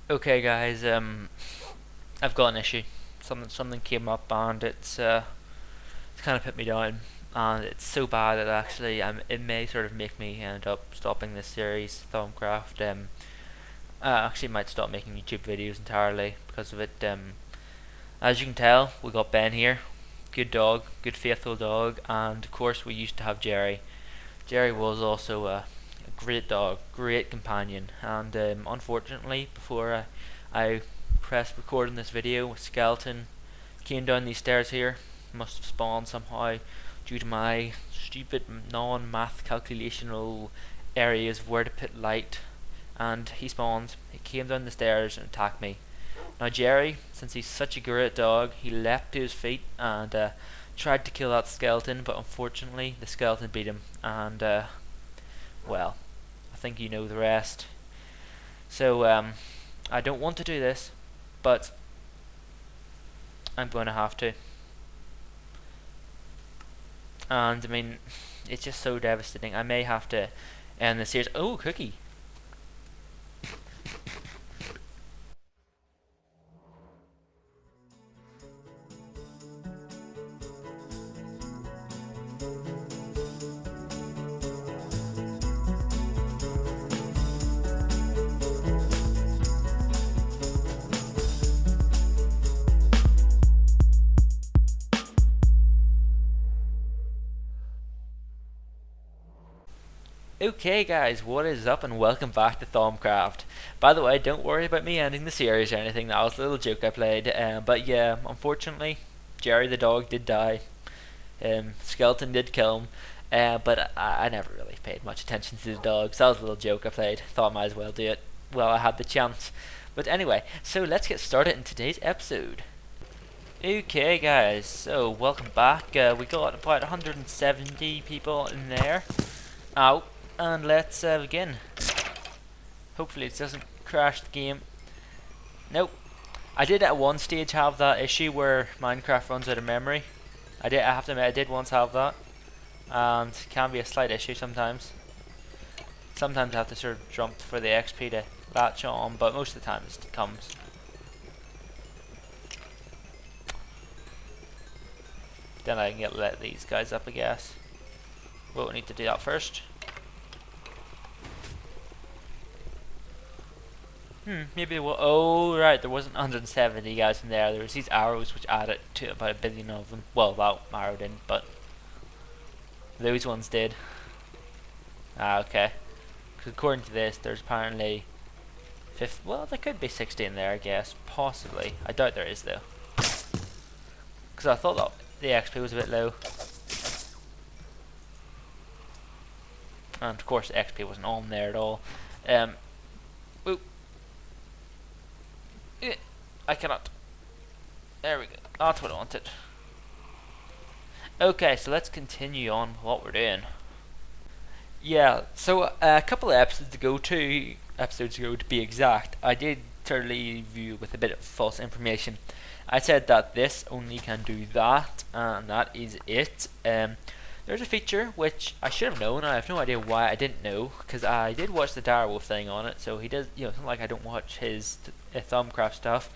Okay, guys. I've got an issue. Something came up, and it's kind of put me down, and it's so bad that actually it may sort of make me end up stopping this series, Thaumcraft. I actually might stop making YouTube videos entirely because of it. As you can tell, we got Ben here, good dog, good faithful dog, and of course we used to have Jerry. Jerry was also a great dog, great companion, and unfortunately, before I pressed record on this video, a skeleton came down these stairs here. Must have spawned somehow due to my stupid non-math calculational areas of where to put light, and he spawned. He came down the stairs and attacked me. Now Jerry, since he's such a great dog, he leapt to his feet and tried to kill that skeleton, but unfortunately the skeleton beat him, and well, I think you know the rest. So I don't want to do this, but I'm going to have to. And I mean, it's just so devastating. I may have to end the series. Oh, cookie! Okay guys, what is up and welcome back to Thaumcraft. By the way, don't worry about me ending the series or anything, that was a little joke I played. But yeah, unfortunately, Jerry the dog did die. Skeleton did kill him. But I never really paid much attention to the dogs. That was a little joke I played. Thought I might as well do it while I had the chance. But anyway, so let's get started in today's episode. Okay guys, so welcome back. We got about 170 people in there. Ow. And let's begin. Hopefully it doesn't crash the game. Nope. I did at one stage have that issue where Minecraft runs out of memory. I have to admit I did once have that. And it can be a slight issue sometimes. Sometimes I have to sort of jump for the XP to latch on, but most of the time it comes. Then I can let these guys up, I guess. We'll need to do that first. Maybe we'll. Oh, right, there wasn't 170 guys in there. There was these arrows which added to about 1 billion of them. Well, that arrow didn't, but those ones did. Ah, okay. Because according to this, there's apparently 50. Well, there could be 60 in there, I guess. Possibly. I doubt there is, though. Because I thought that the XP was a bit low. And of course, the XP wasn't on there at all. Whoop. I cannot. There we go. That's what I wanted. Okay, so let's continue on with what we're doing. Yeah, so a couple of episodes ago, 2 episodes ago to be exact, I did totally leave you with a bit of false information. I said that this only can do that, and that is it. There's a feature which I should have known. I have no idea why I didn't know, because I did watch the Direwolf thing on it. So he does, it's not like I don't watch his Thaumcraft stuff.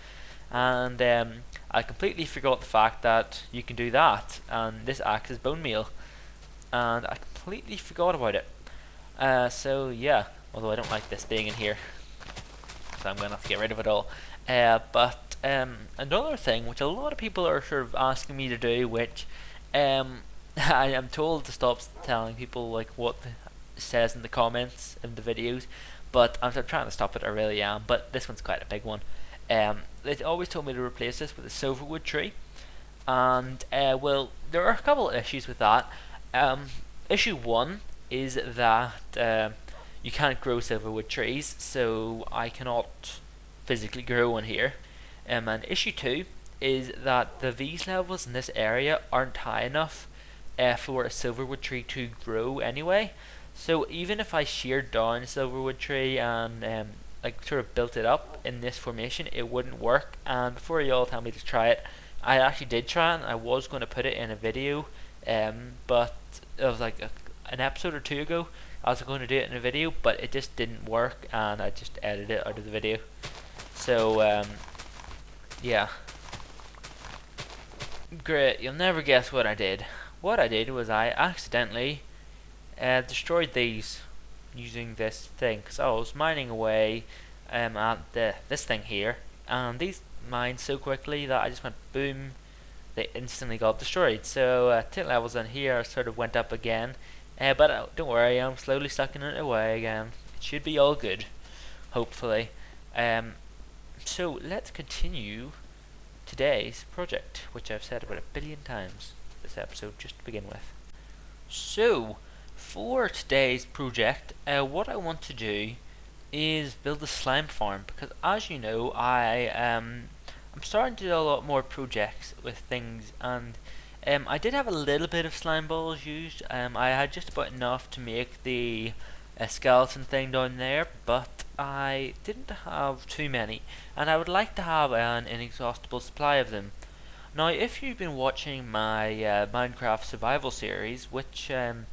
And I completely forgot the fact that you can do that, and this acts as bone meal, and I completely forgot about it. So yeah, although I don't like this being in here, so I'm gonna have to get rid of it all. But another thing which a lot of people are sort of asking me to do, which I am told to stop telling people like what it says in the comments in the videos, but I'm trying to stop it. I really am. But this one's quite a big one. They always told me to replace this with a silverwood tree, and well, there are a couple of issues with that. Issue one is that you can't grow silverwood trees, so I cannot physically grow one here. And issue two is that the V's levels in this area aren't high enough for a silverwood tree to grow anyway. So even if I sheared down a silverwood tree and like sort of built it up in this formation, it wouldn't work. And before y'all tell me to try it, I actually did try it, and I was going to put it in a video, but it was like an episode or two ago. I was going to do it in a video, but it just didn't work, and I just edited it out of the video. So yeah, great. You'll never guess what I did. What I did was I accidentally destroyed these using this thing, because I was mining away at this thing here, and these mined so quickly that I just went boom, they instantly got destroyed. So 10 levels in here sort of went up again, but don't worry, I'm slowly sucking it away again. It should be all good, hopefully. So let's continue today's project, which I've said about 1,000,000,000 times this episode just to begin with. So for today's project, what I want to do is build a slime farm, because as you know, I'm starting to do a lot more projects with things, and I did have a little bit of slime balls used. I had just about enough to make the skeleton thing down there, but I didn't have too many, and I would like to have an inexhaustible supply of them. Now, if you've been watching my Minecraft survival series, which I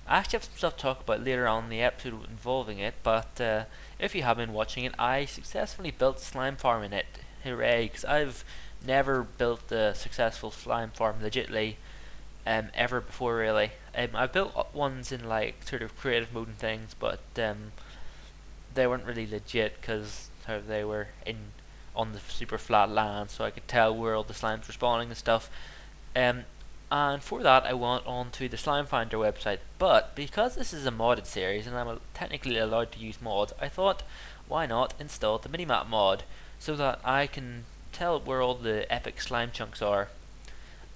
actually have some stuff to talk about later on in the episode involving it, but if you have been watching it, I successfully built a slime farm in it. Hooray, because I've never built a successful slime farm legitly ever before, really. I've built ones in like sort of creative mode and things, but they weren't really legit because they were on the super flat land, so I could tell where all the slimes were spawning and stuff. And for that, I went onto the Slime Finder website. But because this is a modded series and I'm technically allowed to use mods, I thought, why not install the minimap mod so that I can tell where all the epic slime chunks are.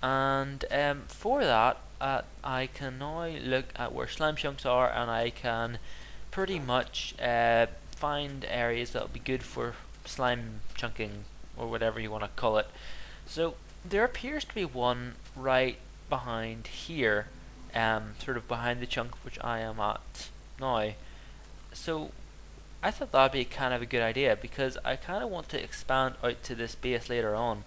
And for that, I can now look at where slime chunks are, and I can pretty much find areas that will be good for slime chunking, or whatever you want to call it. So there appears to be one right behind here, sort of behind the chunk which I am at now. So I thought that would be kind of a good idea, because I kind of want to expand out to this base later on.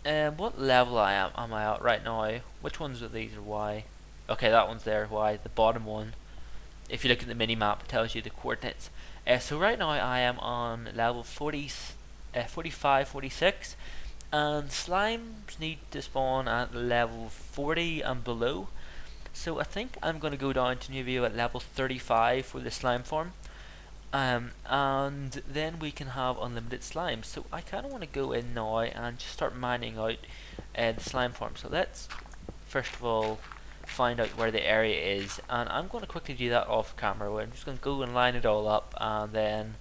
And what level am I at right now? Which ones of these are Y? Okay, that one's there, Y. The bottom one, if you look at the mini map, it tells you the coordinates. So right now I am on level 45, 46, and slimes need to spawn at level 40 and below. So I think I'm going to go down to maybe at level 35 for the slime farm, and then we can have unlimited slimes. So I kind of want to go in now and just start mining out the slime farm. So let's first of all find out where the area is, and I'm going to quickly do that off camera. I'm just going to go and line it all up, and then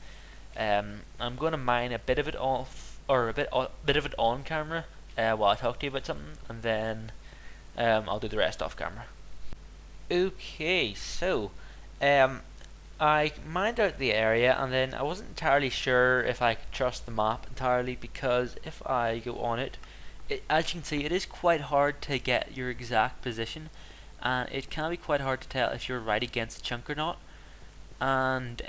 I'm going to mine a bit of it off, or a bit of it on camera while I talk to you about something, and then I'll do the rest off camera. Okay, so I mined out the area, and then I wasn't entirely sure if I could trust the map entirely, because if I go on it, as you can see, it is quite hard to get your exact position, and it can be quite hard to tell if you're right against the chunk or not. And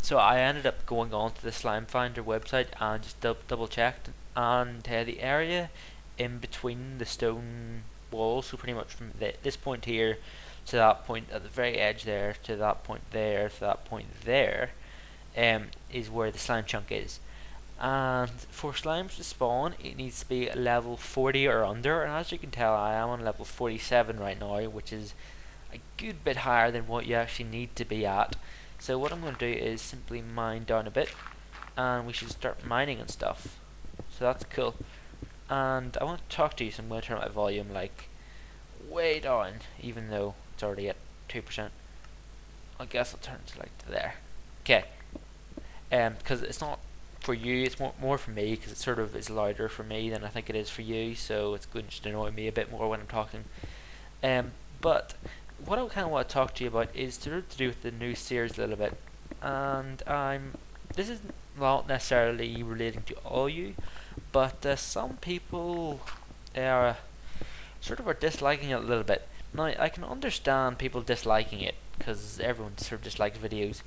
so I ended up going on to the Slime Finder website and just double checked, and the area in between the stone walls, so pretty much from this point here to that point at the very edge there, to that point there, to that point there, is where the slime chunk is. And for slimes to spawn, it needs to be level 40 or under, and as you can tell, I am on level 47 right now, which is a good bit higher than what you actually need to be at. So what I'm going to do is simply mine down a bit, and we should start mining and stuff. So that's cool. And I want to talk to you, so I'm going to turn my volume like way down, even though it's already at 2%. I guess I'll turn it to like there. Okay. Because it's not for you, it's more for me, because it sort of is louder for me than I think it is for you, so it's going to annoy me a bit more when I'm talking. But what I kind of want to talk to you about is to do with the new series a little bit, and this is not necessarily relating to all you, but some people are sort of disliking it a little bit. Now, I can understand people disliking it, because everyone sort of dislikes videos,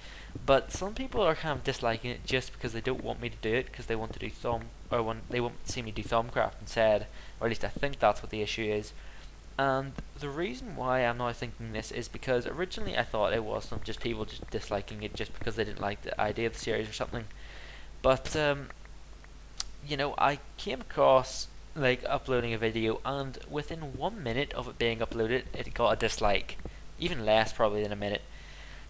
but some people are kind of disliking it just because they don't want me to do it, because they want to do they want to see me do Thaumcraft instead, or at least I think that's what the issue is. And the reason why I'm now thinking this is because originally I thought it was just people just disliking it just because they didn't like the idea of the series or something. But you know, I came across like uploading a video, and within 1 minute of it being uploaded, it got a dislike, even less probably than a minute.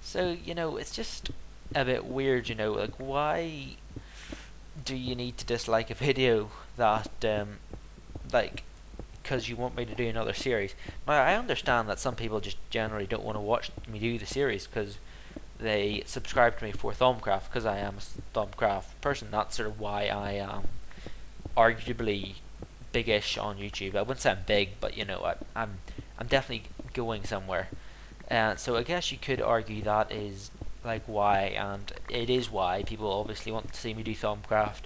So you know, it's just a bit weird. You know, like why do you need to dislike a video that like because you want me to do another series? Now I understand that some people just generally don't want to watch me do the series because they subscribe to me for Thaumcraft, because I am a Thaumcraft person. That's sort of why I am arguably big-ish on YouTube. I wouldn't say I'm big, but you know, I'm definitely going somewhere. So I guess you could argue that is like why, and it is why people obviously want to see me do Thaumcraft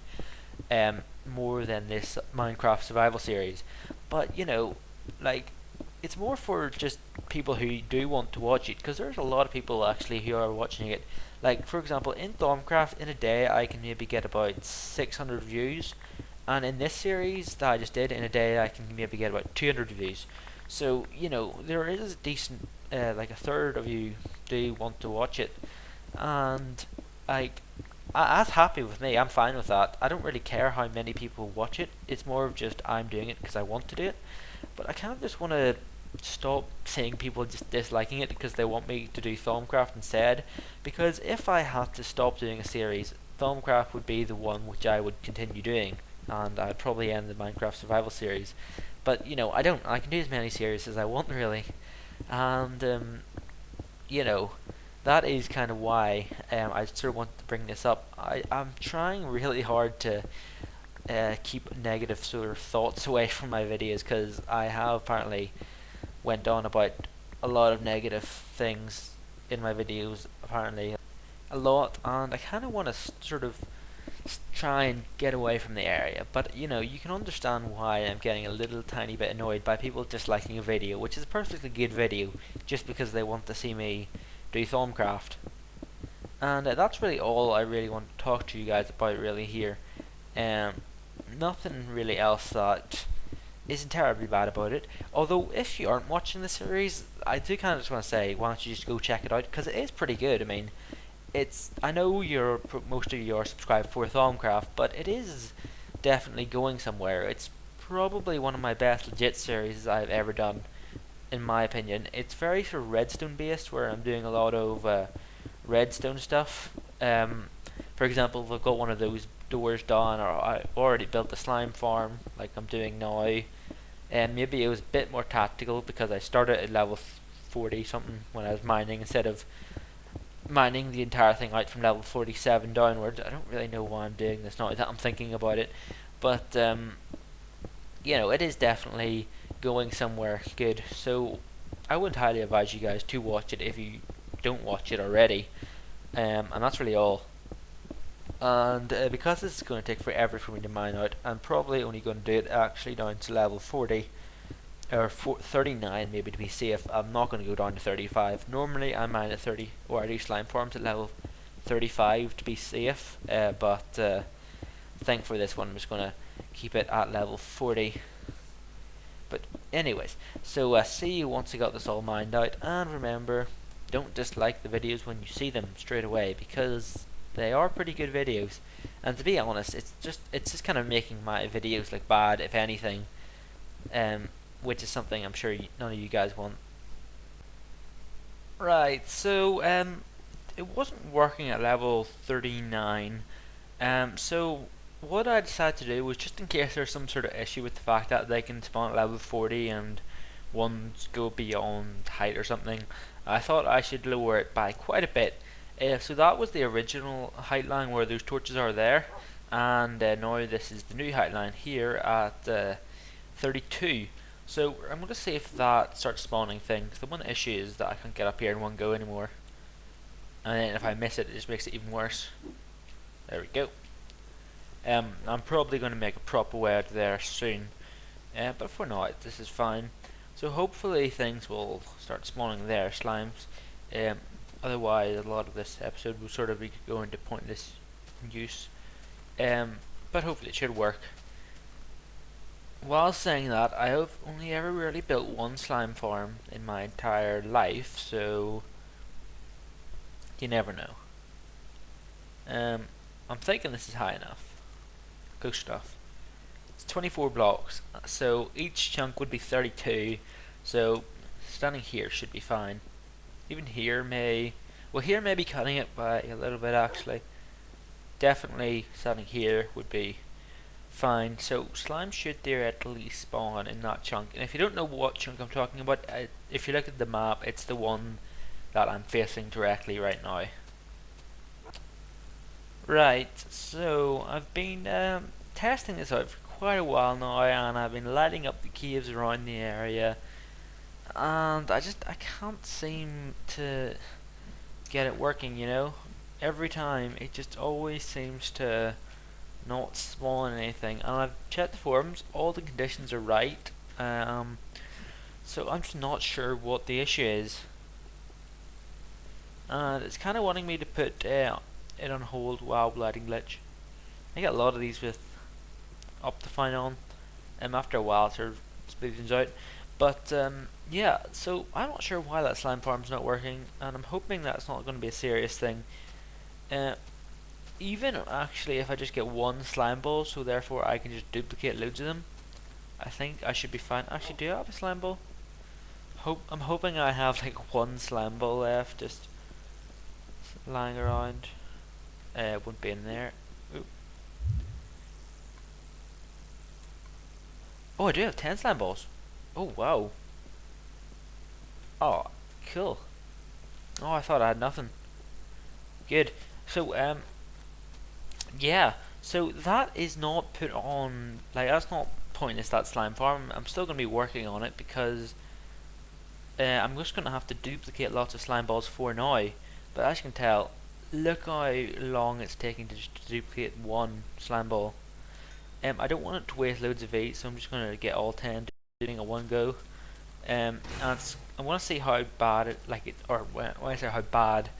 more than this Minecraft survival series. But you know, like it's more for just people who do want to watch it, because there's a lot of people actually who are watching it. Like for example, in Thaumcraft, in a day I can maybe get about 600 views, and in this series that I just did, in a day I can maybe get about 200 views. So you know, there is a decent like a third of you do want to watch it, and like that's happy with me. I'm fine with that. I don't really care how many people watch it. It's more of just I'm doing it because I want to do it. But I kind of just want to stop seeing people just disliking it because they want me to do Thaumcraft instead. Because if I had to stop doing a series, Thaumcraft would be the one which I would continue doing, and I'd probably end the Minecraft survival series. But you know, I don't. I can do as many series as I want, really, and you know, that is kind of why I sort of want to bring this up. I'm trying really hard to keep negative sort of thoughts away from my videos, because I have apparently went on about a lot of negative things in my videos, apparently a lot, and I kind of want to sort of try and get away from the area. But you know, you can understand why I'm getting a little tiny bit annoyed by people disliking a video, which is a perfectly good video, just because they want to see me do Thaumcraft. And that's really all I really want to talk to you guys about really here. Nothing really else that isn't terribly bad about it. Although if you aren't watching the series, I do kind of just want to say, why don't you just go check it out, because it is pretty good. I mean, I know most of you are subscribed for Thaumcraft, but it is definitely going somewhere. It's probably one of my best legit series I've ever done, in my opinion. It's very sort of redstone based, where I'm doing a lot of redstone stuff. For example, if I've got one of those doors done, or I already built a slime farm like I'm doing now, and maybe it was a bit more tactical because I started at level 40 something when I was mining, instead of mining the entire thing out from level 47 downwards. I don't really know why I'm doing this now that I'm thinking about it, but you know, it is definitely going somewhere good. So I would highly advise you guys to watch it if you don't watch it already, and that's really all. And because this is going to take forever for me to mine out, I'm probably only going to do it actually down to level 40 or 39 maybe, to be safe. I'm not going to go down to 35. Normally I mine at 30, or I do slime farms at level 35 to be safe, but I think for this one I'm just going to keep it at level 40. But anyways, so see you once I got this all mined out, and remember, don't dislike the videos when you see them straight away, because they are pretty good videos. And to be honest, it's just kind of making my videos look bad, if anything, which is something I'm sure none of you guys want. Right, so it wasn't working at level 39. So what I decided to do was, just in case there's some sort of issue with the fact that they can spawn at level 40 and ones go beyond height or something, I thought I should lower it by quite a bit. So that was the original height line where those torches are there, and now this is the new height line here at 32. So I'm going to see if that starts spawning things. The one issue is that I can't get up here in one go anymore, and then if I miss it, it just makes it even worse. There we go. I'm probably going to make a proper way out of there soon, but for now this is fine. So hopefully things will start spawning there, slimes. Otherwise, a lot of this episode will sort of be going to pointless use. But hopefully it should work. While saying that, I have only ever really built one slime farm in my entire life, so you never know. I'm thinking this is high enough. Good stuff. It's 24 blocks, so each chunk would be 32. So standing here should be fine. Even here here may be cutting it by a little bit actually. Definitely standing here would be fine. So slime should theoretically spawn in that chunk. And if you don't know what chunk I'm talking about, if you look at the map, it's the one that I'm facing directly right now. Right, so I've been testing this out for quite a while now, and I've been lighting up the caves around the area, and I can't seem to get it working, you know? Every time it just always seems to not spawn anything, and I've checked the forums, all the conditions are right, so I'm just not sure what the issue is. And it's kind of wanting me to put it on hold while lighting glitch. I get a lot of these with Optifine on, after a while it sort of speeds out. But yeah, so I'm not sure why that slime farm's not working, and I'm hoping that's not going to be a serious thing. Even actually if I just get one slime ball, so therefore I can just duplicate loads of them, I think I should be fine. Actually, do I have a slime ball? I'm hoping I have like one slime ball left, just lying around. It wouldn't be in there. Oop. Oh, I do have 10 slime balls. Oh, wow. Oh, cool. Oh, I thought I had nothing. Good. So, yeah. So that is not put on, like, that's not pointless, that slime farm. I'm still going to be working on it because I'm just going to have to duplicate lots of slime balls for now. But as you can tell, look how long it's taking to just duplicate one slime ball. I don't want it to waste loads of 8, so I'm just going to get all 10 doing at one go. And I want to see how bad when I say how bad,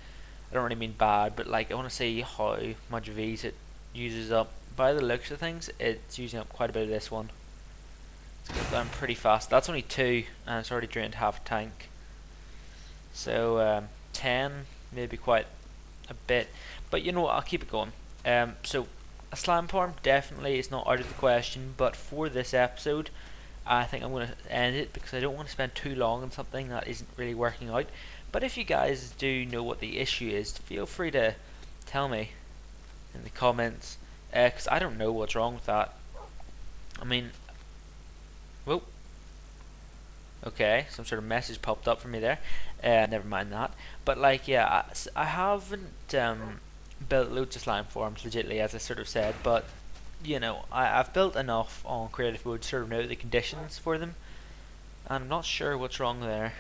I don't really mean bad, but like I want to see how much V's it uses up. By the looks of things, it's using up quite a bit of this one. It's going down pretty fast. That's only 2, and it's already drained half a tank. So 10 maybe quite a bit, but you know what, I'll keep it going. So a slime farm definitely is not out of the question, but for this episode I think I'm going to end it because I don't want to spend too long on something that isn't really working out. But if you guys do know what the issue is, feel free to tell me in the comments, because I don't know what's wrong with that. I mean, whoa, okay, some sort of message popped up for me there. Never mind that. But like, yeah, I haven't built loads of slime farms legitly, as I sort of said, but you know, I've built enough on creative mode to sort of know the conditions for them, and I'm not sure what's wrong there.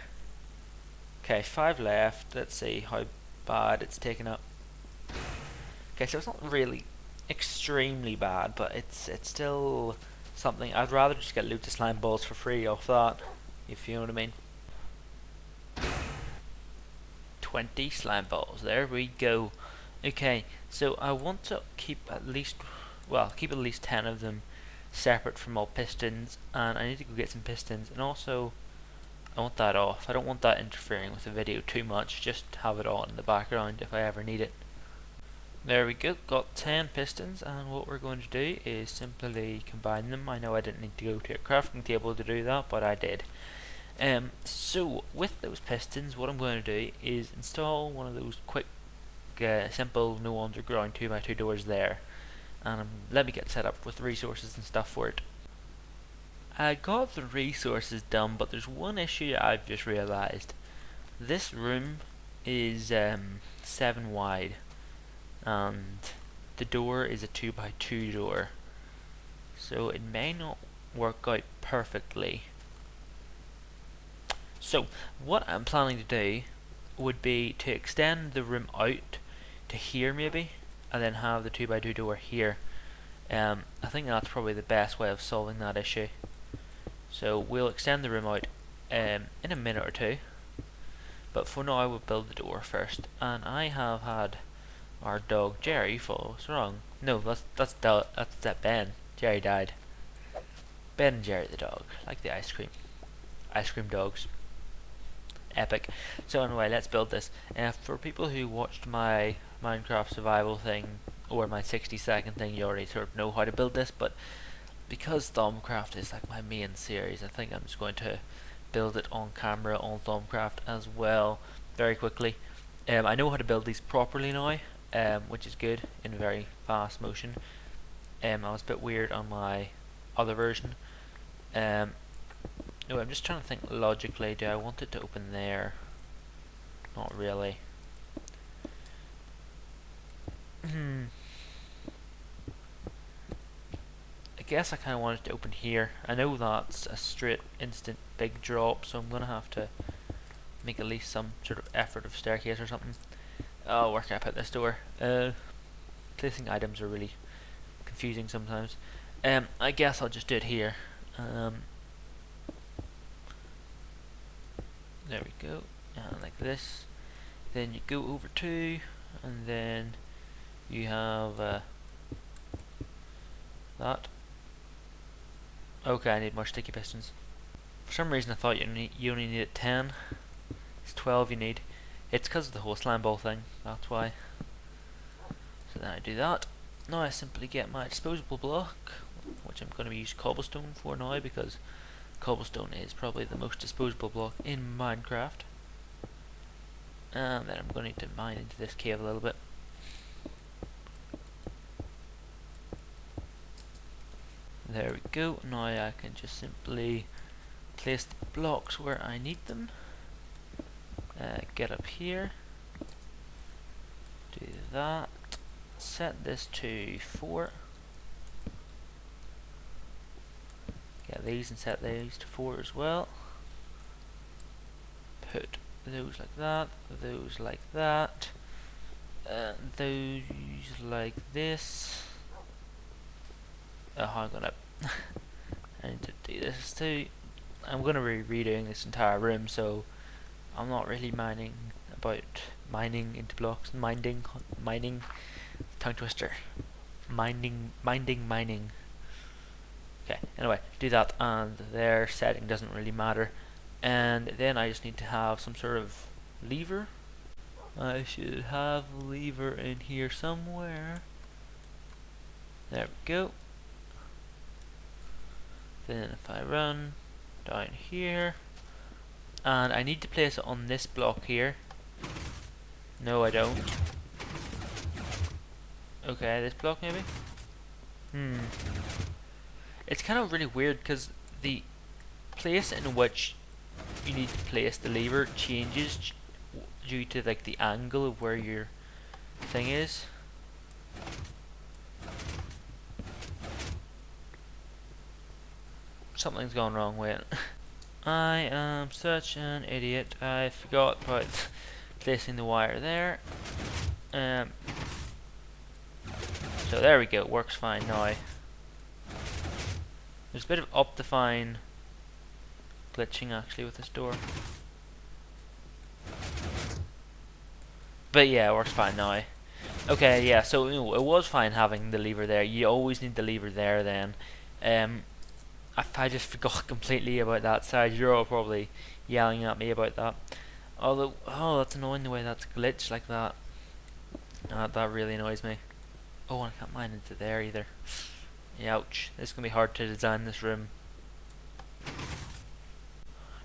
Okay, 5 left. Let's see how bad it's taken up. Okay, so it's not really extremely bad, but it's still something. I'd rather just get loads of slime balls for free off that, if you know what I mean. 20 slime balls, there we go. Okay, so I want to keep at least 10 of them separate from all pistons, and I need to go get some pistons, and also I want that off. I don't want that interfering with the video too much, just have it on in the background if I ever need it. There we go, got 10 pistons, and what we're going to do is simply combine them. I know I didn't need to go to a crafting table to do that, but I did. So with those pistons, what I'm going to do is install one of those quick, simple, no underground 2x2 doors there, and let me get set up with resources and stuff for it. I got the resources done, but there's one issue I've just realised. This room is 7 wide, and the door is a 2x2 door, so it may not work out perfectly. So what I'm planning to do would be to extend the room out to here maybe, and then have the 2x2 door here. I think that's probably the best way of solving that issue. So we'll extend the room out in a minute or two, but for now we'll build the door first. And I have had our dog Jerry fall. What's wrong? No, that's Ben. Jerry died. Ben and Jerry the dog, like the ice cream dogs. Epic. So anyway, let's build this. For people who watched my Minecraft survival thing or my 60-second thing, you already sort of know how to build this, but because Thaumcraft is like my main series, I think I'm just going to build it on camera on Thaumcraft as well very quickly. I know how to build these properly now, which is good in very fast motion. I was a bit weird on my other version. No, I'm just trying to think logically. Do I want it to open there? Not really. I guess I kind of want it to open here. I know that's a straight instant big drop, so I'm gonna have to make at least some sort of effort of staircase or something. Oh, where can I put this door? Placing items are really confusing sometimes. I guess I'll just do it here. There we go, and like this. Then you go over to, and then you have that. Okay, I need more sticky pistons. For some reason I thought you only needed 10. It's 12 you need. It's because of the whole slime ball thing, that's why. So then I do that. Now I simply get my disposable block, which I'm going to use cobblestone for now, because cobblestone is probably the most disposable block in Minecraft. And then I'm going to mine into this cave a little bit. There we go. Now I can just simply place the blocks where I need them. Get up here. Do that. Set this to 4. Get these and set these to 4 as well. Put those like that, those like that, those like this. Oh, hang on up. I need to do this too. I'm going to be redoing this entire room, so I'm not really mining into blocks. Mining, tongue twister. Mining. Okay, anyway, do that, and their setting doesn't really matter. And then I just need to have some sort of lever. I should have a lever in here somewhere. There we go. Then if I run down here, and I need to place it on this block here. No, I don't. Okay, this block maybe? It's kind of really weird because the place in which you need to place the lever changes due to like the angle of where your thing is. Something's gone wrong with it. I am such an idiot. I forgot about placing the wire there. So there we go, it works fine now. There's a bit of Optifine glitching actually with this door. But yeah, it works fine now. Okay, yeah, so it was fine having the lever there. You always need the lever there then. I just forgot completely about that side. You're all probably yelling at me about that. Although, oh, that's annoying the way that's glitched like that. That really annoys me. Oh, I can't mine into there either. Ouch. This is going to be hard to design this room.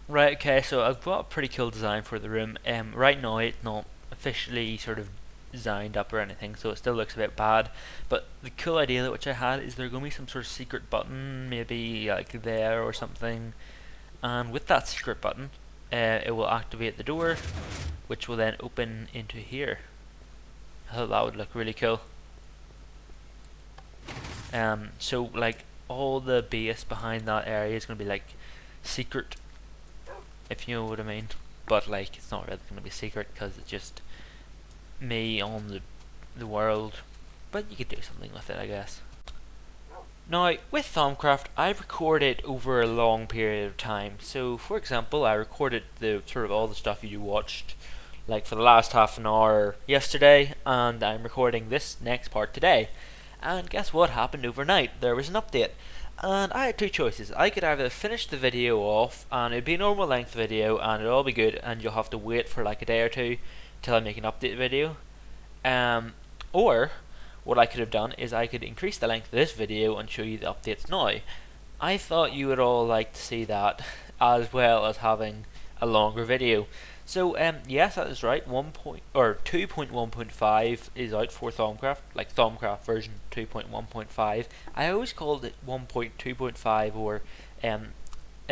Right, okay, so I've got a pretty cool design for the room. Right now it's not officially sort of designed up or anything, so it still looks a bit bad. But the cool idea which I had is there's going to be some sort of secret button, maybe like there or something. And with that secret button, it will activate the door, which will then open into here. I thought that would look really cool. So like all the base behind that area is going to be like secret, if you know what I mean. But like it's not really going to be secret because it's just me on the world. But you could do something with it, I guess. Now with Thaumcraft, I record it over a long period of time. So for example, I recorded the sort of all the stuff you watched like for the last half an hour yesterday, and I'm recording this next part today. And guess what happened overnight? There was an update, and I had two choices. I could either finish the video off and it'd be a normal length video and it'll all be good, and you'll have to wait for like a day or two till I make an update video, or what I could have done is I could increase the length of this video and show you the updates now. I thought you would all like to see that, as well as having a longer video. So yes, that is right. 2.1.5 is out for Thaumcraft, like Thaumcraft version 2.1.5. I always called it 1.2.5, or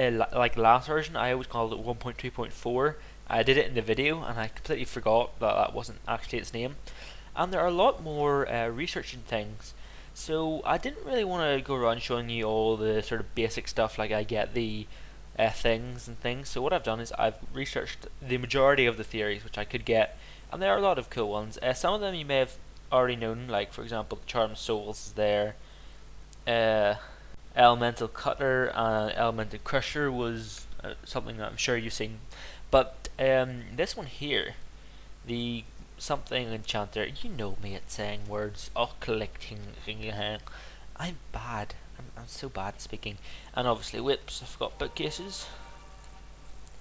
like last version, I always called it 1.2.4. I did it in the video, and I completely forgot that that wasn't actually its name. And there are a lot more researching things. So I didn't really want to go around showing you all the sort of basic stuff, like I get the things and things. So what I've done is I've researched the majority of the theories which I could get, and there are a lot of cool ones. Some of them you may have already known, like for example Charm Souls is there. Elemental Cutter and Elemental Crusher was something that I'm sure you've seen. But this one here, the something enchanter, you know me at saying words, collecting. I'm bad. I'm so bad at speaking. And obviously whips, I've got bookcases.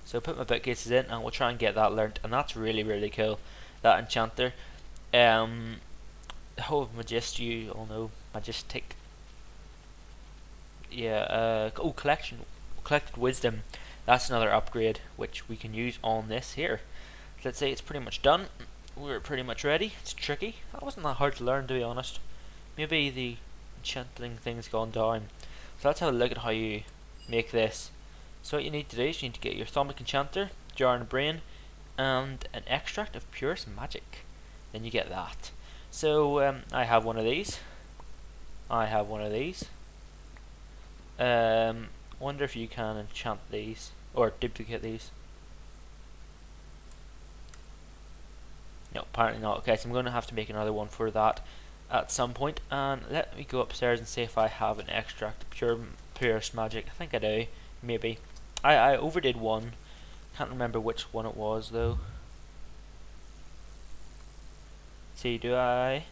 So put my bookcases in and we'll try and get that learnt, and that's really, really cool. That enchanter. The whole Magist, you all know, Magistic. Yeah, collected wisdom. That's another upgrade which we can use on this here. Let's say it's pretty much done. We're pretty much ready. It's tricky. That wasn't that hard to learn, to be honest. Maybe the enchanting thing's gone down. So let's have a look at how you make this. So what you need to do is you need to get your Thaumic Enchanter, Jar and Brain, and an extract of purest magic. Then you get that. So I have one of these. I have one of these. Wonder if you can enchant these or duplicate these. No, apparently not. Okay, so I'm going to have to make another one for that at some point. And let me go upstairs and see if I have an extract of purest magic. I think I do. Maybe. I overdid one. Can't remember which one it was though. See, do I?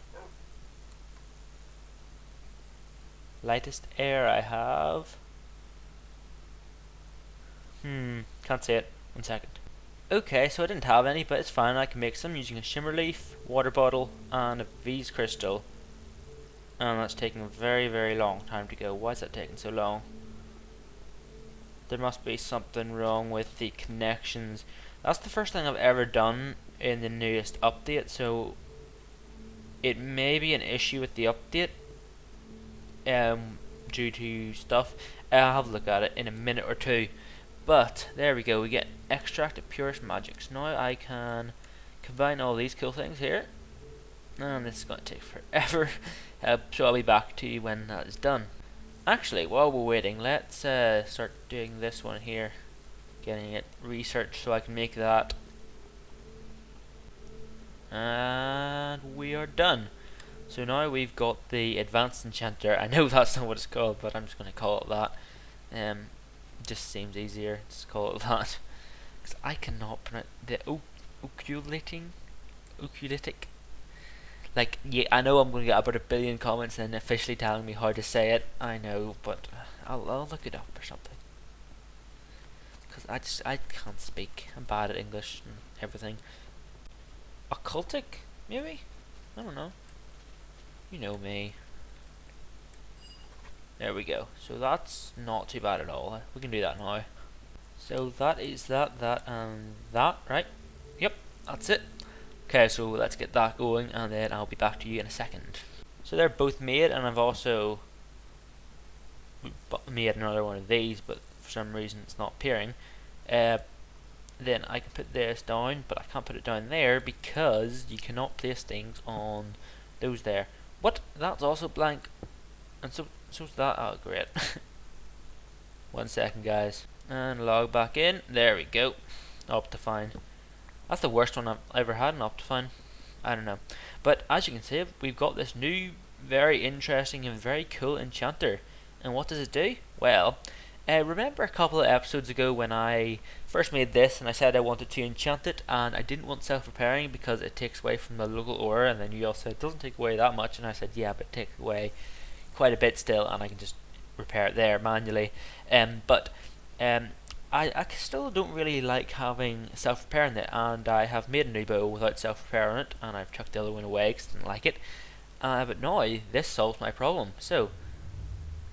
Lightest air I have. Can't see it. 1 second. Okay, so I didn't have any, but it's fine. I can make some using a shimmer leaf, water bottle, and a V's crystal. And that's taking a very, very long time to go. Why is that taking so long? There must be something wrong with the connections. That's the first thing I've ever done in the newest update, so it may be an issue with the update due to stuff. I'll have a look at it in a minute or two. But there we go, we get extract of purest magic. So now I can combine all these cool things here, and this is going to take forever. So I'll be back to you when that is done. Actually, while we're waiting, let's start doing this one here, getting it researched so I can make that. And we are done. So now we've got the advanced enchanter. I know that's not what it's called, but I'm just going to call it that. Just seems easier to call it that, because I cannot pronounce the oculitic. Like, yeah, I know I'm going to get about 1 billion comments and officially telling me how to say it. I know, but I'll look it up or something, because I can't speak. I'm bad at English and everything. Occultic, maybe? I don't know. You know me. There we go. So that's not too bad at all. We can do that now. So that is that, and that, right? Yep, that's it. Okay, so let's get that going, and then I'll be back to you in a second. So they're both made, and I've also made another one of these, but for some reason it's not appearing. Then I can put this down, but I can't put it down there because you cannot place things on those there. What? That's also blank. And so's that. Oh, great. 1 second, guys. And log back in. There we go. Optifine. That's the worst one I've ever had in Optifine. I don't know. But as you can see, we've got this new, very interesting and very cool enchanter. And what does it do? Well, remember a couple of episodes ago when I first made this and I said I wanted to enchant it and I didn't want self-repairing because it takes away from the local aura, and then you all said it doesn't take away that much, and I said yeah, but it takes away quite a bit still, and I can just repair it there manually. I still don't really like having self-repair in it, and I have made a new bow without self-repair on it, and I've chucked the other one away because I didn't like it. But now this solves my problem. So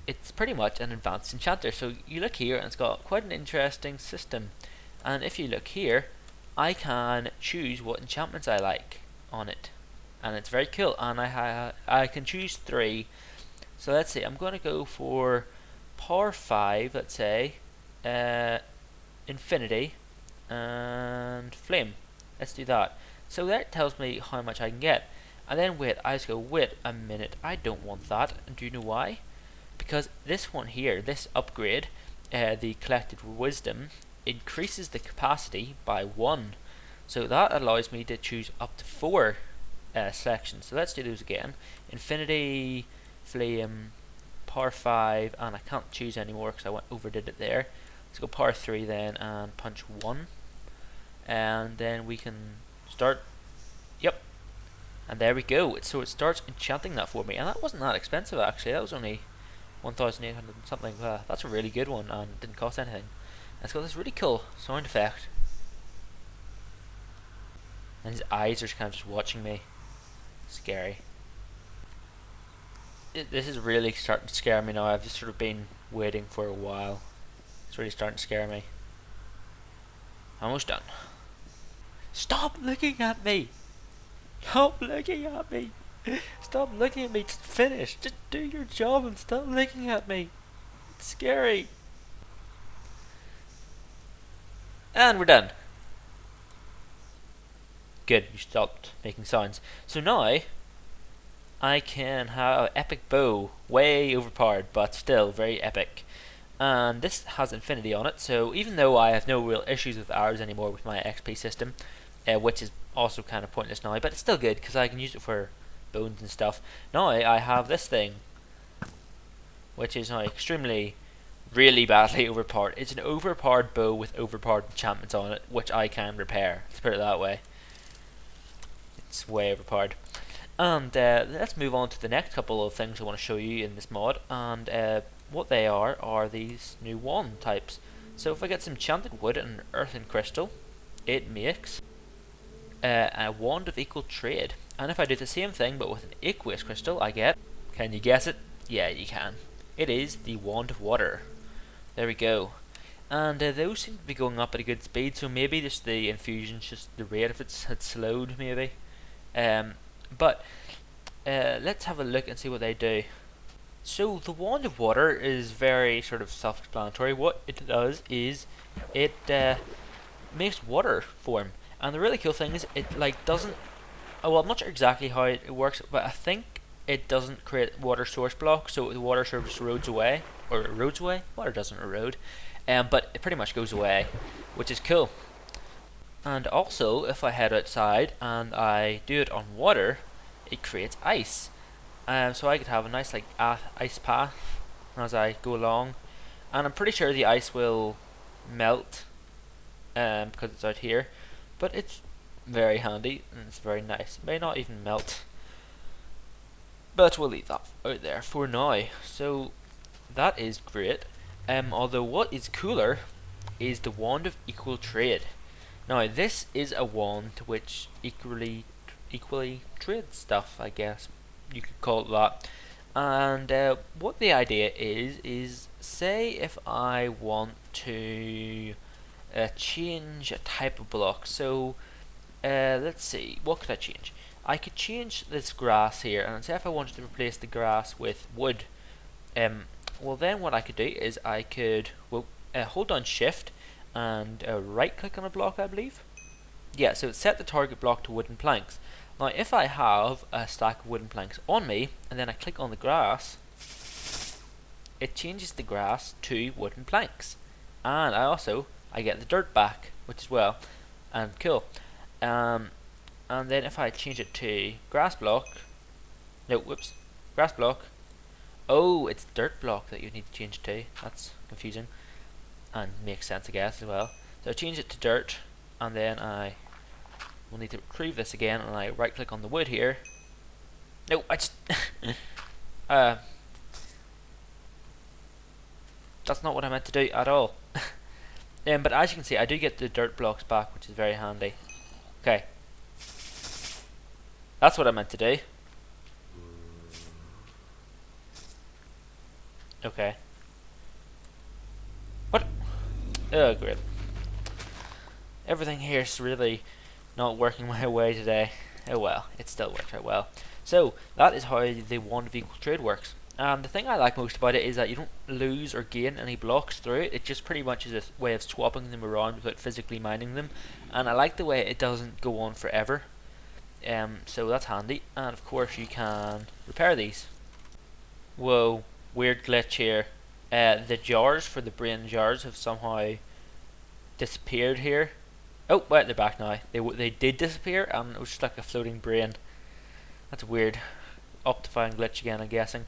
it's pretty much an advanced enchanter. So you look here and it's got quite an interesting system. And if you look here, I can choose what enchantments I like on it. And it's very cool. And I can choose 3. So let's see, I'm going to go for Power 5, let's say, Infinity, and Flame. Let's do that. So that tells me how much I can get. And then wait, I just go, wait a minute, I don't want that. And do you know why? Because this one here, this upgrade, the Collected Wisdom, increases the capacity by 1. So that allows me to choose up to 4 selections. So let's do those again. Infinity, Flame, Power 5, and I can't choose anymore because I overdid it there. Let's go Power 3 then and punch 1. And then we can start. Yep. And there we go. So it starts enchanting that for me. And that wasn't that expensive actually. That was only 1,800 something. That's a really good one and didn't cost anything. And it's got this really cool sound effect. And his eyes are kind of just watching me. Scary. This is really starting to scare me now. I've just sort of been waiting for a while. It's really starting to scare me. Almost done. Stop looking at me! Stop looking at me! Stop looking at me, just finish! Just do your job and stop looking at me! It's scary! And we're done. Good, you stopped making sounds. So now, I can have an epic bow, way overpowered, but still very epic. And this has infinity on it, so even though I have no real issues with arrows anymore with my XP system, which is also kind of pointless now, but it's still good because I can use it for bones and stuff. Now I have this thing, which is now extremely, really badly overpowered. It's an overpowered bow with overpowered enchantments on it, which I can repair. Let's put it that way. It's way overpowered. And let's move on to the next couple of things I want to show you in this mod. And what they are these new wand types. So if I get some enchanted wood and earthen crystal, it makes a wand of equal trade. And if I do the same thing but with an aqueous crystal, I get, can you guess it? Yeah, you can. It is the wand of water. There we go. And those seem to be going up at a good speed, so maybe just the infusion's just the rate of it had slowed maybe. But let's have a look and see what they do. So the wand of water is very sort of self-explanatory. What it does is it makes water form, and the really cool thing is it doesn't. Well, I'm not sure exactly how it works, but I think it doesn't create water source blocks, so the water source erodes away, or erodes away. Water doesn't erode, but it pretty much goes away, which is cool. And also, if I head outside and I do it on water, it creates ice. So I could have a nice ice path as I go along, and I'm pretty sure the ice will melt because it's out here, but it's very handy and it's very nice. It may not even melt, but we'll leave that out there for now. So that is great. Although what is cooler is the wand of equal trade. Now this is a wand which equally trades stuff, I guess you could call it that. And what the idea is say if I want to change a type of block. So let's see, what could I change? I could change this grass here, and say if I wanted to replace the grass with wood, well then what I could do is I could hold down shift and right click on a block, I believe. Yeah, so it set the target block to wooden planks. Now if I have a stack of wooden planks on me and then I click on the grass, it changes the grass to wooden planks, and I get the dirt back, which is well and cool. And then if I change it to grass block, grass block. Oh, it's dirt block that you need to change it to. That's confusing and makes sense, I guess, as well. So I change it to dirt, and then I will need to retrieve this again, and I right click on the wood here. No, I just that's not what I meant to do at all. But as you can see, I do get the dirt blocks back, which is very handy. Okay, that's what I meant to do. Okay. What? Oh, great. Everything here's really not working my way today. Oh well, it still works out well. So, that is how the wand of equal trade works. The thing I like most about it is that you don't lose or gain any blocks through it. It just pretty much is a way of swapping them around without physically mining them. And I like the way it doesn't go on forever. So that's handy. And of course you can repair these. Whoa, weird glitch here. The jars for the brain jars have somehow disappeared here. Oh, wait, they're back now. They did disappear, and it was just like a floating brain. That's weird. Optifying glitch again, I'm guessing.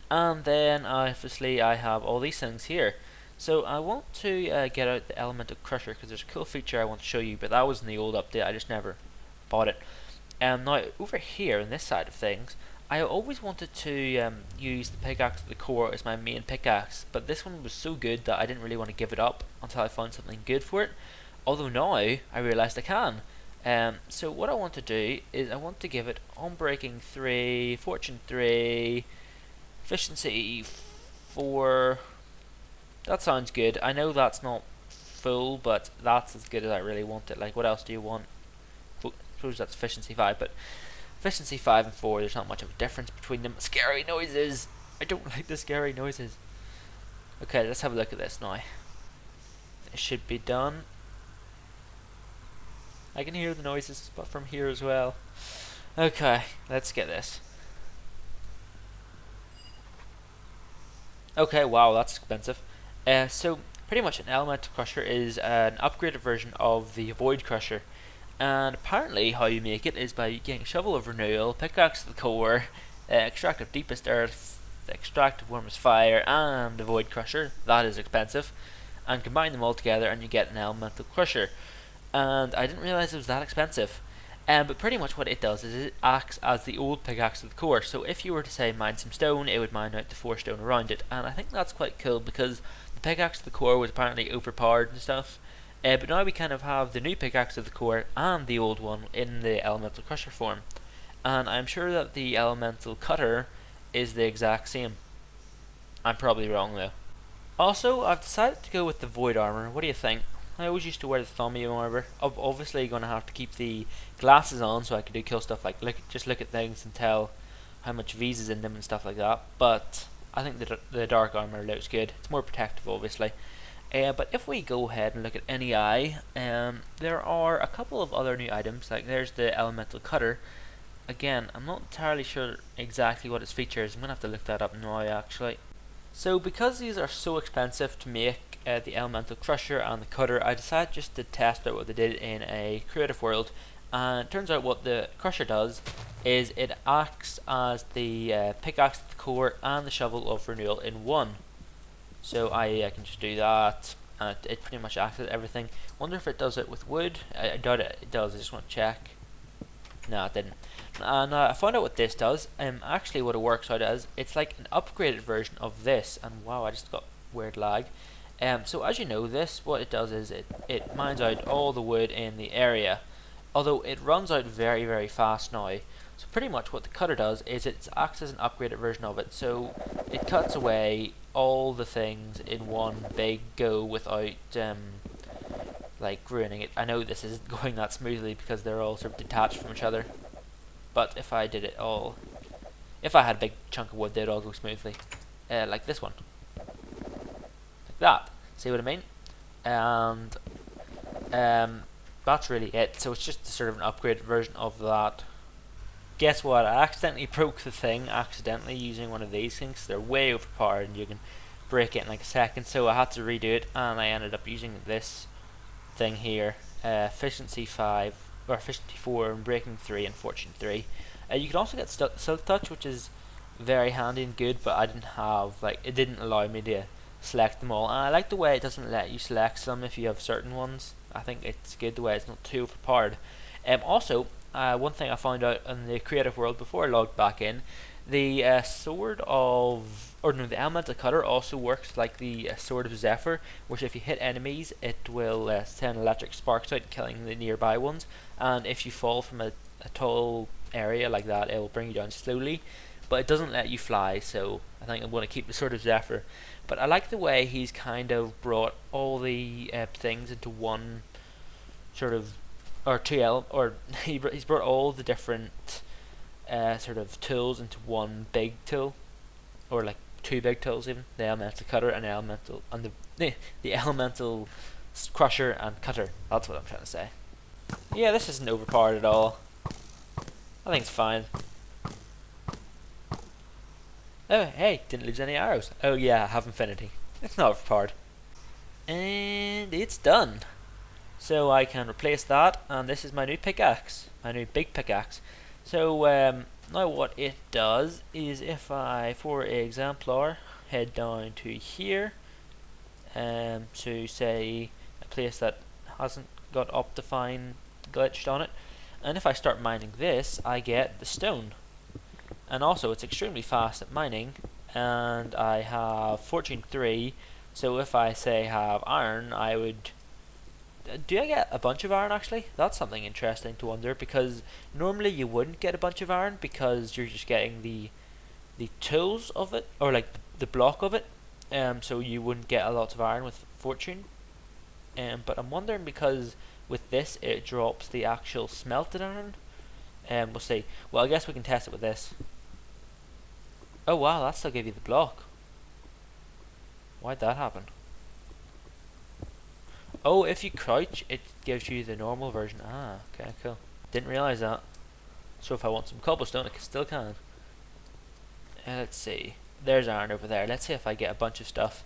And then, obviously, I have all these things here. So I want to get out the elemental crusher, because there's a cool feature I want to show you, but that was in the old update, I just never bought it. Now, over here, on this side of things, I always wanted to use the pickaxe at the core as my main pickaxe, but this one was so good that I didn't really want to give it up until I found something good for it. Although now I realised I can. So what I want to do is I want to give it Unbreaking 3, Fortune 3, Efficiency 4. That sounds good. I know that's not full, but that's as good as I really want it. Like, what else do you want? I suppose that's Efficiency 5, but Efficiency 5 and 4, there's not much of a difference between them. Scary noises! I don't like the scary noises. Okay, let's have a look at this now. It should be done. I can hear the noises, but from here as well. Okay, let's get this. Okay, wow, that's expensive. So, pretty much an elemental crusher is an upgraded version of the void crusher. And apparently how you make it is by getting a shovel of renewal, pickaxe to the core, extract of deepest earth, extract of warmest fire, and the void crusher. That is expensive. And combine them all together and you get an elemental crusher. And I didn't realise it was that expensive. But pretty much what it does is it acts as the old pickaxe of the core. So if you were to say mine some stone, it would mine out the 4 stone around it. And I think that's quite cool because the pickaxe of the core was apparently overpowered and stuff. But now we kind of have the new pickaxe of the core and the old one in the elemental crusher form. And I'm sure that the elemental cutter is the exact same. I'm probably wrong though. Also, I've decided to go with the void armor. What do you think? I always used to wear the Thaumcraft armor. I'm obviously going to have to keep the glasses on so I can do cool stuff like just look at things and tell how much V's is in them and stuff like that. But I think the dark armor looks good. It's more protective, obviously. But if we go ahead and look at NEI, there are a couple of other new items. Like there's the elemental cutter. Again, I'm not entirely sure exactly what its features. I'm going to have to look that up now actually. So because these are so expensive to make, the elemental crusher and the cutter, I decided just to test out what they did in a creative world. And it turns out what the crusher does is it acts as the pickaxe at the core and the shovel of renewal in one. So I can just do that, and it pretty much acts as everything. Wonder if it does it with wood. I doubt it does. I just want to check. No, it didn't. And I found out what this does. Actually, what it works out as, it's like an upgraded version of this. And wow, I just got weird lag. So as you know, this, what it does is it mines out all the wood in the area, although it runs out very, very fast now. So pretty much what the cutter does is it acts as an upgraded version of it, so it cuts away all the things in one big go without like ruining it. I know this isn't going that smoothly because they're all sort of detached from each other, but if I did it all, if I had a big chunk of wood, they'd all go smoothly, like this one. That, see what I mean? And that's really it. So it's just a sort of an upgraded version of that. Guess what? I accidentally broke the thing accidentally using one of these things. They're way overpowered and you can break it in like a second. So I had to redo it and I ended up using this thing here. Efficiency 5 or Efficiency 4 and Breaking 3 and Fortune 3. You can also get Silk Touch, which is very handy and good, but I didn't have, like, it didn't allow me to select them all, and I like the way it doesn't let you select some if you have certain ones. I think it's good the way it's not too overpowered. Also, one thing I found out in the creative world before I logged back in, the the elemental cutter also works like the sword of Zephyr, which if you hit enemies, it will send electric sparks out, killing the nearby ones, and if you fall from a tall area like that, it will bring you down slowly. but it doesn't let you fly, so I think I'm going to keep the Sword of Zephyr. But I like the way he's kind of brought all the things into one sort of, or or he's brought all the different sort of tools into one big tool, or like two big tools even, the elemental cutter and the elemental crusher and cutter. That's what I'm trying to say. Yeah, this isn't overpowered at all. I think it's fine. Oh, hey, didn't lose any arrows. Oh yeah, I have infinity. It's not overpowered. And it's done. So I can replace that, and this is my new pickaxe, my new big pickaxe. So now what it does is, if I, for example, head down to here, to say a place that hasn't got Optifine glitched on it, and if I start mining this, I get the stone. And also it's extremely fast at mining, and I have Fortune 3, so if I say have iron, I would... Do I get a bunch of iron actually? That's something interesting to wonder, because normally you wouldn't get a bunch of iron because you're just getting the tools of it, or like the block of it, so you wouldn't get a lot of iron with Fortune. But I'm wondering, because with this it drops the actual smelted iron. We'll see. Well, I guess we can test it with this. Oh wow, that still gave you the block. Why'd that happen? Oh, if you crouch, it gives you the normal version. Ah, okay, cool. Didn't realise that. So if I want some cobblestone, I still can. Let's see. There's iron over there. Let's see if I get a bunch of stuff.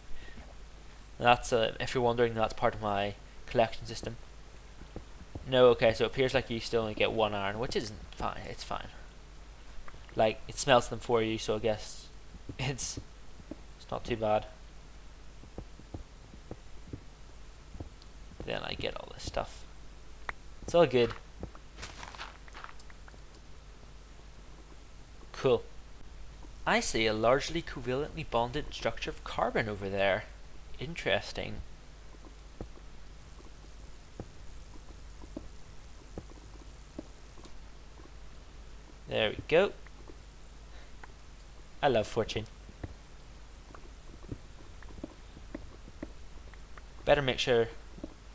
That's, if you're wondering, that's part of my collection system. No, okay, so it appears like you still only get one iron, which isn't fine. It's fine. Like, it smelts them for you, so I guess it's not too bad. Then I get all this stuff. It's all good. Cool. I see a largely covalently bonded structure of carbon over there. Interesting. There we go. I love Fortune. Better make sure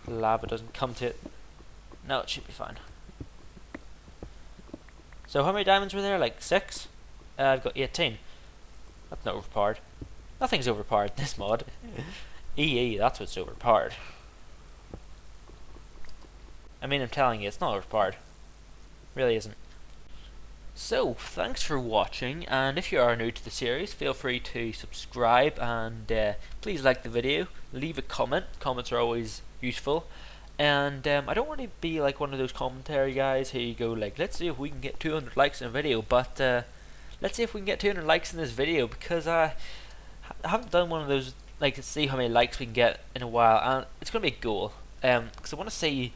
the lava doesn't come to it. No, it should be fine. So how many diamonds were there? Like 6? I've got 18. That's not overpowered. Nothing's overpowered in this mod. EE, that's what's overpowered. I mean, I'm telling you, it's not overpowered. Really isn't. So, thanks for watching, and if you are new to the series, feel free to subscribe, and please like the video, leave a comment. Comments are always useful. And I don't want to be like one of those commentary guys who go like, let's see if we can get 200 likes in a video, but let's see if we can get 200 likes in this video, because I haven't done one of those, like, let's see how many likes we can get in a while, and it's going to be a goal, because I want to see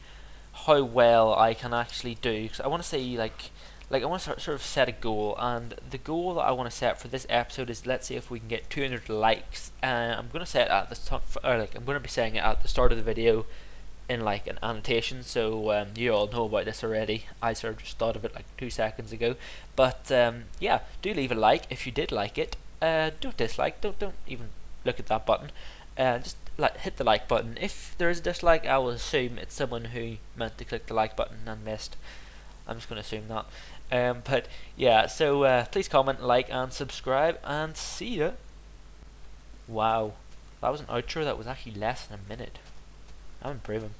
how well I can actually do, because I want to see, like I want to sort of set a goal, and the goal that I want to set for this episode is, let's see if we can get 200 likes. I'm going to set it at the start, or like I'm going to be saying it at the start of the video in like an annotation, so you all know about this already. I sort of just thought of it like 2 seconds ago. But yeah, do leave a like if you did like it. Don't dislike. Don't even look at that button. Just hit the like button. If there is a dislike, I will assume it's someone who meant to click the like button and missed. I'm just going to assume that. But yeah, so please comment, like, and subscribe, and see ya. Wow, that was an outro that was actually less than a minute. I'm improving.